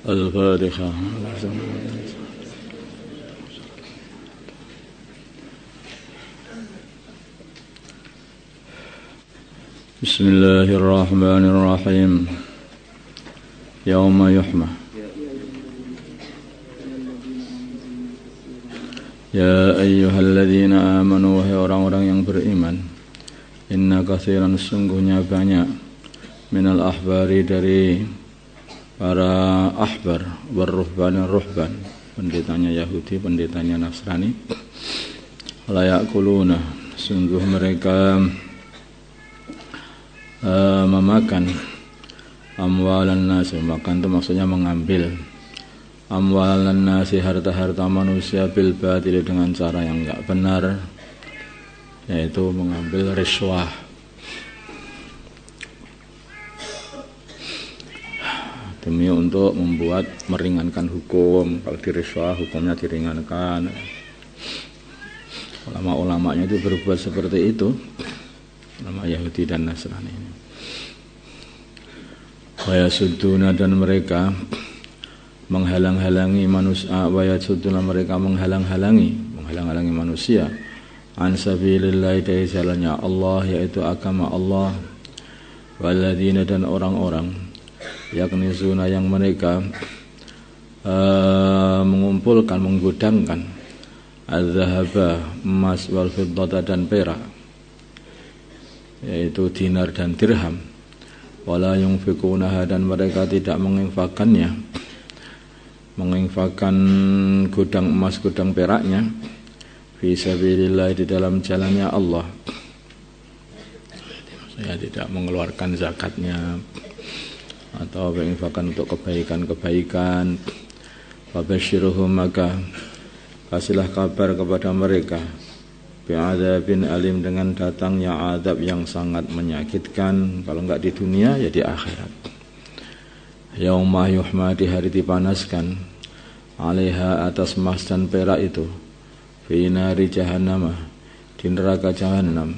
الفاتحة. بسم الله الرحمن الرحيم. يوم يحمى Ya ayyuhalladzina amanu, wahai orang-orang yang beriman, inna katsiran, sungguhnya banyak, minal ahbari, dari para ahbar, warruhban, ruhban, pendetanya Yahudi, pendetanya Nasrani, la yakuluna, sungguh mereka memakan amwalan nasi. Makan itu maksudnya mengambil amwalan nasi, harta-harta manusia, bil batil, dengan cara yang enggak benar, yaitu mengambil riswah. Demi untuk membuat meringankan hukum. Kalau di riswah hukumnya diringankan. Ulama-ulamanya itu berbuat seperti itu, ulama Yahudi dan Nasrani ini. Wa yasudduna, dan mereka menghalang-halangi manusia, wa yasudduna, mereka menghalang-halangi manusia, an sabilillah, dari jalannya Allah, yaitu agama Allah. Walladzina, dan orang-orang, yaknizuna, yang mereka mengumpulkan, menggudangkan, az-zahaba, emas, wal fiddata, dan perak, yaitu dinar dan dirham. Wala yunfikunaha, dan mereka tidak menginfakkannya, menginfakkan gudang emas, gudang peraknya, fi sabilillah, di dalam jalannya Allah. Saya tidak mengeluarkan zakatnya atau menginfakkan untuk kebaikan-kebaikan. Fabasyiruhum, maka kasihlah kabar kepada mereka, bi'adzabin alim, dengan datangnya azab yang sangat menyakitkan. Kalau enggak di dunia, ya di akhirat. Yauma yuhma, di hari dipanaskan, 'alaiha, atas emas dan perak itu, fi nari jahannam, di neraka jahannam.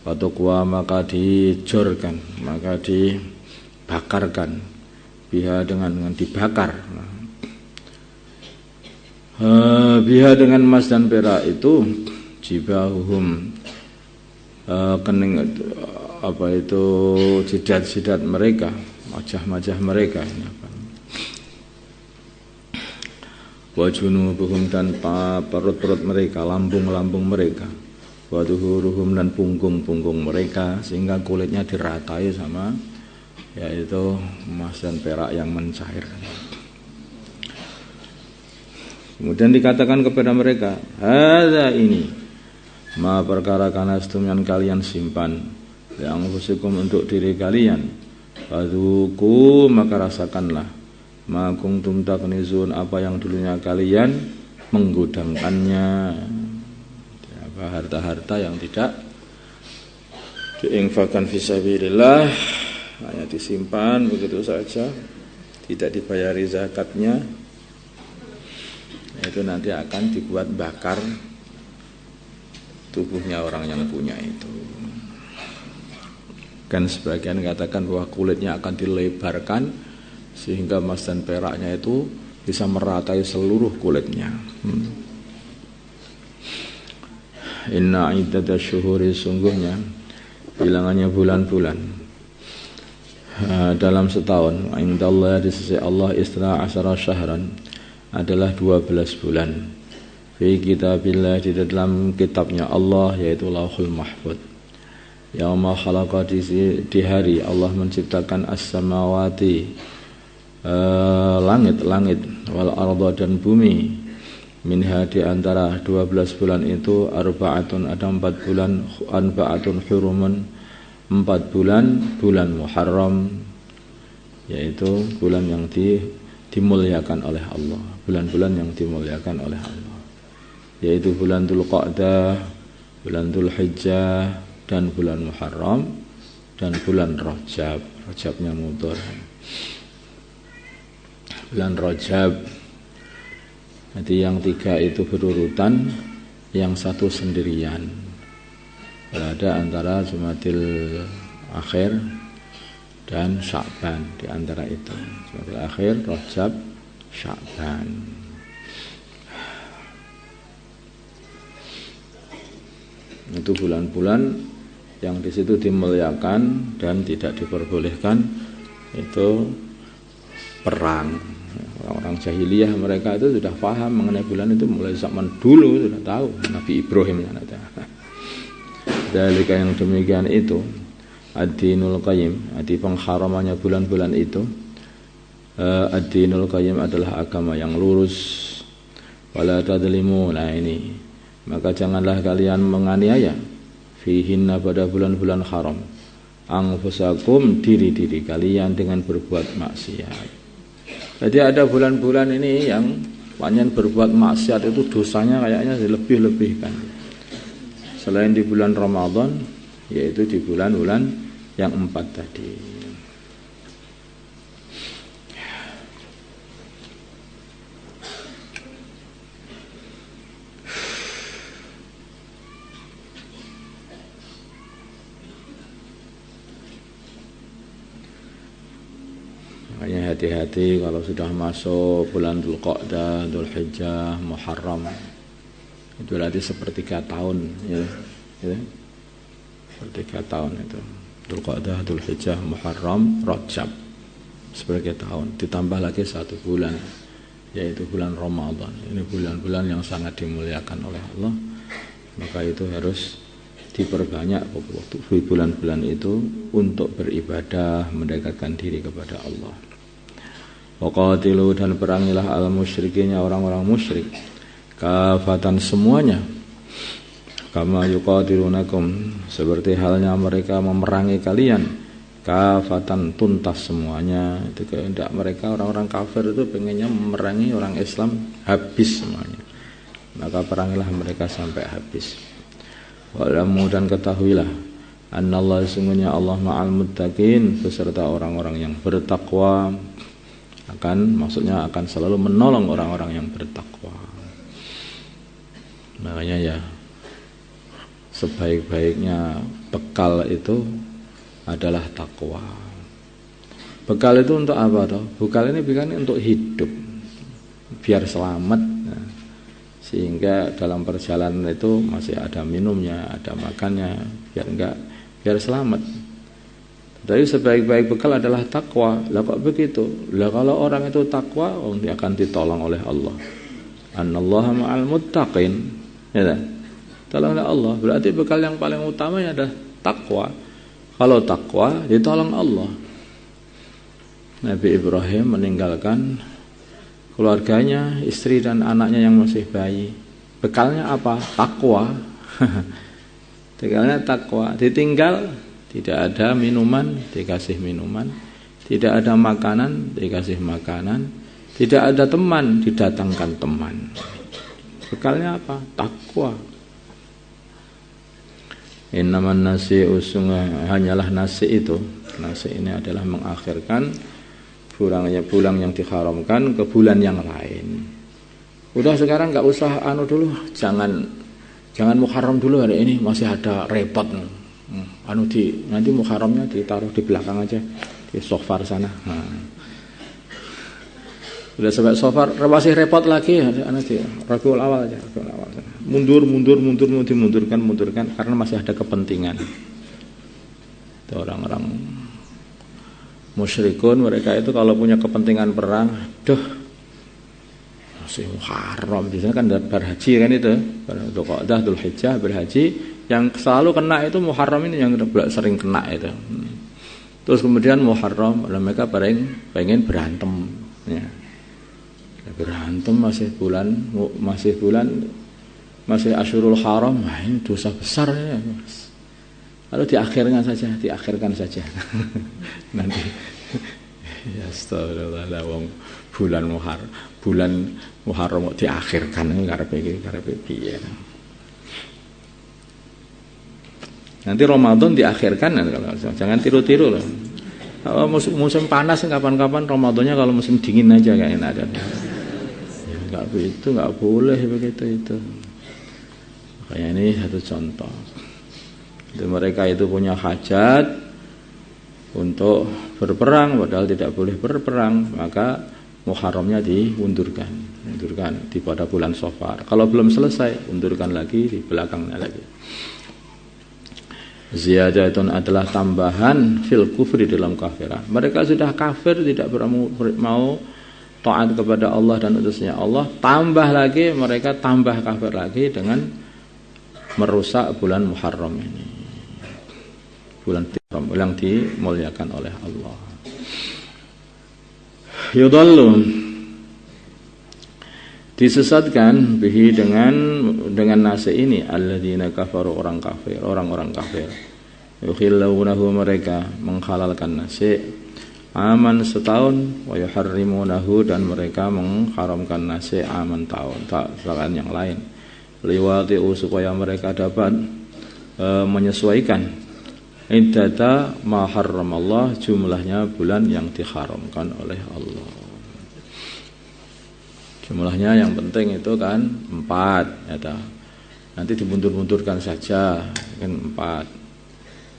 Fatuqwa, maka dijorkan, maka dibakarkan, biha, dengan dibakar. Biha, dengan emas dan perak itu, jibahuhum, kening, jidat-jidat mereka, wajah-wajah mereka, wajunubuhum, dan perut-perut mereka, lambung-lambung mereka, waduhuruhum, dan punggung-punggung mereka, sehingga kulitnya diratai sama, yaitu emas dan perak yang mencair. Kemudian dikatakan kepada mereka, hadza, ini, ma perkara kanastum, yang kalian simpan, yang fusikum, untuk diri kalian, fadzuku, maka rasakanlah, ma kuntum taknizun, apa yang dulunya kalian menggudangkannya, apa harta-harta yang tidak diinfakkan fisabilillah, hanya disimpan begitu saja, tidak dibayari zakatnya, itu nanti akan dibuat bakar tubuhnya orang yang punya itu. Kan sebagian katakan bahwa kulitnya akan dilebarkan sehingga emas dan peraknya itu bisa meratai seluruh kulitnya. Inna iddatash syuhuri, sungguhnya bilangannya bulan-bulan dalam setahun, indallah, di sisi Allah, isra asyara syahran, adalah 12 bulan, fi kitabillah, di dalam kitabnya Allah, yaitu Lauhul Mahfuz. Yauma khalaqa, di hari Allah menciptakan as-samawati, langit-langit, wal arda, dan bumi, minha, di antara 12 bulan itu, arba'atun, ada 4 bulan, arba'atun hurumun, 4 bulan Muharram, yaitu bulan yang dimuliakan oleh Allah, bulan-bulan yang dimuliakan oleh Allah, yaitu bulan Dzulqa'dah, bulan Dzulhijjah, dan bulan Muharram, dan bulan Rajab. Rajabnya mutur, bulan Rajab. Jadi yang 3 itu berurutan, yang 1 sendirian, berada antara Jumadil Akhir dan Sya'ban di antara itu. Jumadil Akhir, Rajab, Sya'ban. Itu bulan-bulan yang di situ dimuliakan dan tidak diperbolehkan itu perang. Orang-orang jahiliyah mereka itu sudah paham mengenai bulan itu mulai zaman dulu sudah tahu. Nabi Ibrahim dari yang demikian itu ad-dinul qayyim, arti pengharamannya bulan-bulan itu. Ad-dinul qayyim adalah agama yang lurus. Wala tadzlimu, nah ini, maka janganlah kalian menganiaya fihinna pada bulan-bulan haram anfusakum, diri-diri kalian dengan berbuat maksiat. Jadi ada bulan-bulan ini yang panjang berbuat maksiat itu dosanya kayaknya lebih-lebihkan. Selain di bulan Ramadan, yaitu di bulan-bulan yang 4 tadi. Makanya hati-hati kalau sudah masuk bulan Dzulqa'dah, Dzulhijjah, Muharram. Itu berarti sepertiga tahun, ya. Sepertiga tahun itu. Dzulqa'dah, Dzulhijjah, Muharram, Rajab. Sepertiga tahun. Ditambah lagi 1 bulan, yaitu bulan Ramadan. Ini bulan-bulan yang sangat dimuliakan oleh Allah. Maka itu harus diperbanyak waktu bulan-bulan itu untuk beribadah, mendekatkan diri kepada Allah. Waqatilu, dan perangilah al-musyrikinnya orang-orang musyrik kafatan semuanya, kama yuqatilunakum, seperti halnya mereka memerangi kalian kafatan tuntas semuanya. Itu kehendak mereka, orang-orang kafir itu pengennya memerangi orang Islam habis semuanya, maka perangilah mereka sampai habis. Wa'lamu, dan ketahuilah annallaha, sungguhnya Allah ma'al muttaqin, beserta orang-orang yang bertakwa. Maksudnya akan selalu menolong orang-orang yang bertakwa. Makanya ya, sebaik-baiknya bekal itu adalah takwa. Bekal itu untuk apa toh? Bekal ini bukan untuk hidup, biar selamat. Nah, sehingga dalam perjalanan itu masih ada minumnya, ada makannya, biar selamat. Tapi sebaik-baik bekal adalah takwa. Lah kok begitu? Lah kalau orang itu takwa, dia akan ditolong oleh Allah. Annallaha ma'al muttaqin. Ya tak? Tolong oleh Allah. Berarti bekal yang paling utama adalah takwa. Kalau takwa, ditolong Allah. Nabi Ibrahim meninggalkan keluarganya, istri dan anaknya yang masih bayi. Bekalnya apa? Takwa. Bekalnya takwa. Ditinggal, tidak ada minuman, dikasih minuman. Tidak ada makanan, dikasih makanan. Tidak ada teman, didatangkan teman. Bekalnya apa? Takwa. Innaman nasi'u, hanyalah nasi itu. Nasi ini adalah mengakhirkan bulan yang diharamkan ke bulan yang lain. Udah sekarang nggak usah dulu, jangan Muharram dulu hari ini, masih ada repot. Nanti Muharramnya ditaruh di belakang aja, di sofar sana. Udah sampai sofar masih repot lagi, nanti Rabiul Awal aja, Rabiul Awal sana. Mundurkan karena masih ada kepentingan. Itu orang-orang musyrikun, mereka itu kalau punya kepentingan perang, masih Muharram, biasanya kan berhaji kan itu, Dzulqa'dah, Dzulhijjah berhaji, yang selalu kena itu Muharram ini, yang sering kena itu. Terus kemudian Muharram, mereka pengen berantem, ya. Berantem masih Asyurul Haram, ini dosa besar ya. Lalu diakhirkan saja. Nanti ya astagfirullah, bulan Muharram mau diakhirkan, karepe piye. Nanti Ramadan diakhirkan, jangan tiru-tiru loh. Kalau musim panas kapan-kapan, Ramadannya kalau musim dingin aja kayak enak. Ya, nggak boleh begitu itu. Makanya ini satu contoh. Jadi mereka itu punya hajat, untuk berperang, padahal tidak boleh berperang, maka Muharramnya diundurkan di pada bulan Safar. Kalau belum selesai, undurkan lagi di belakangnya lagi. Ziyadatun adalah tambahan fil kufri dalam kafiran. Mereka sudah kafir, tidak mau taat kepada Allah dan utusnya Allah, tambah lagi mereka tambah kafir lagi dengan merusak bulan Muharram ini. Bulan Muharram yang dimuliakan oleh Allah. Yudallu, disesatkan bihi dengan nasi ini alladzina kafaru, orang-orang kafir. Yukhillawnahu, mereka menghalalkan nasi aman setahun, wa yuharrimunahu, dan mereka mengharamkan nasi aman tahun, tak selain yang lain. Liwati'u, supaya mereka dapat menyesuaikan iddata ma harramallah, jumlahnya bulan yang diharamkan oleh Allah. Jumlahnya yang penting itu kan 4 ya. Nanti dimundur-mundurkan saja kan 4.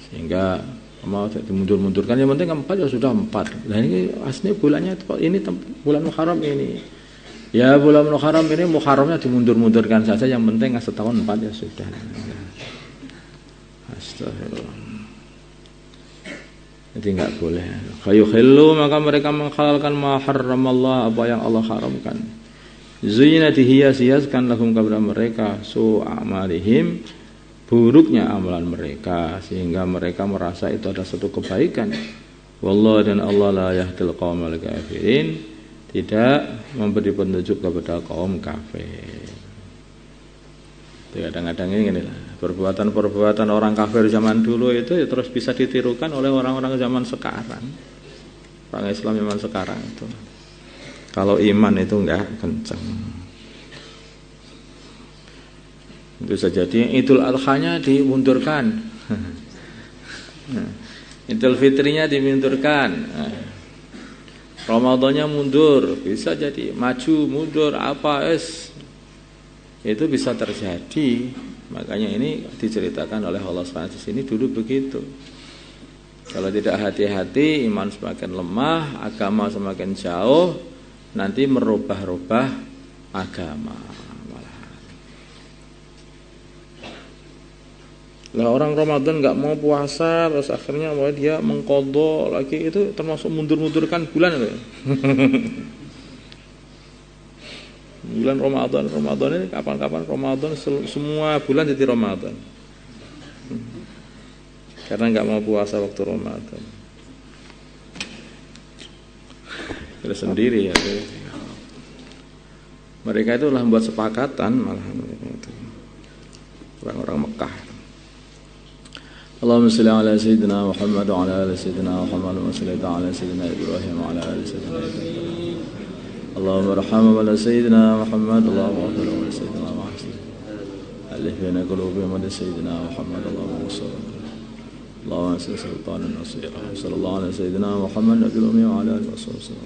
Sehingga mau dimundur-mundurkan, yang penting 4 ya sudah 4. Nah ini aslinya bulannya ini bulan Muharram ini. Ya bulan Muharram ini Muharramnya dimundur-mundurkan saja, yang penting setahun 4 ya sudah. Astagfirullah. Jadi enggak boleh. Fayuhillu, maka mereka menghalalkan ma harramallah, apa yang Allah haramkan. Zuyina, dihias-hiaskan lahum kepada mereka su'amalihim, buruknya amalan mereka, sehingga mereka merasa itu ada satu kebaikan. Wallahu, dan Allah la yahdil qaumal kafirin, tidak memberi petunjuk kepada kaum kafir. Kadang-kadang ini perbuatan-perbuatan orang kafir zaman dulu itu ya terus bisa ditirukan oleh orang-orang zaman sekarang, orang Islam zaman sekarang itu. Kalau iman itu enggak kencang, itu saja. Idul Adha-nya dimundurkan, Idul Fitrinya dimundurkan, Ramadannya mundur, bisa jadi maju mundur apa itu bisa terjadi. Makanya ini diceritakan oleh Allah SWT di sini dulu begitu. Kalau tidak hati-hati, iman semakin lemah, agama semakin jauh, nanti merubah-rubah agama. Lah orang Ramadan nggak mau puasa, terus akhirnya dia mengqadha lagi, itu termasuk mundur-mundurkan bulan ya. Bulan Ramadan ini kapan-kapan Ramadan, semua bulan jadi Ramadan. Karena nggak mau puasa waktu Ramadan. Kita sendiri ya. Mereka itu lah membuat sepakatan malah itu. Orang-orang Mekah. Allahumma shalli ala sayyidina Muhammad wa ala ali sayyidina Muhammad wa salli ala sayyidina Ibrahim wa ala ali sayyidina Ibrahim. Allahumma arhamna wa ala sayyidina Muhammad, Allahumma ighfir wa ala sayyidina Muhammad. Alif baina qulubihim wa sayyidina Muhammad, Allahumma salli. Allahumma salli sultanan nasira. Sallallahu ala sayyidina Muhammad nabiyil ummi wa ala alihi wasallam.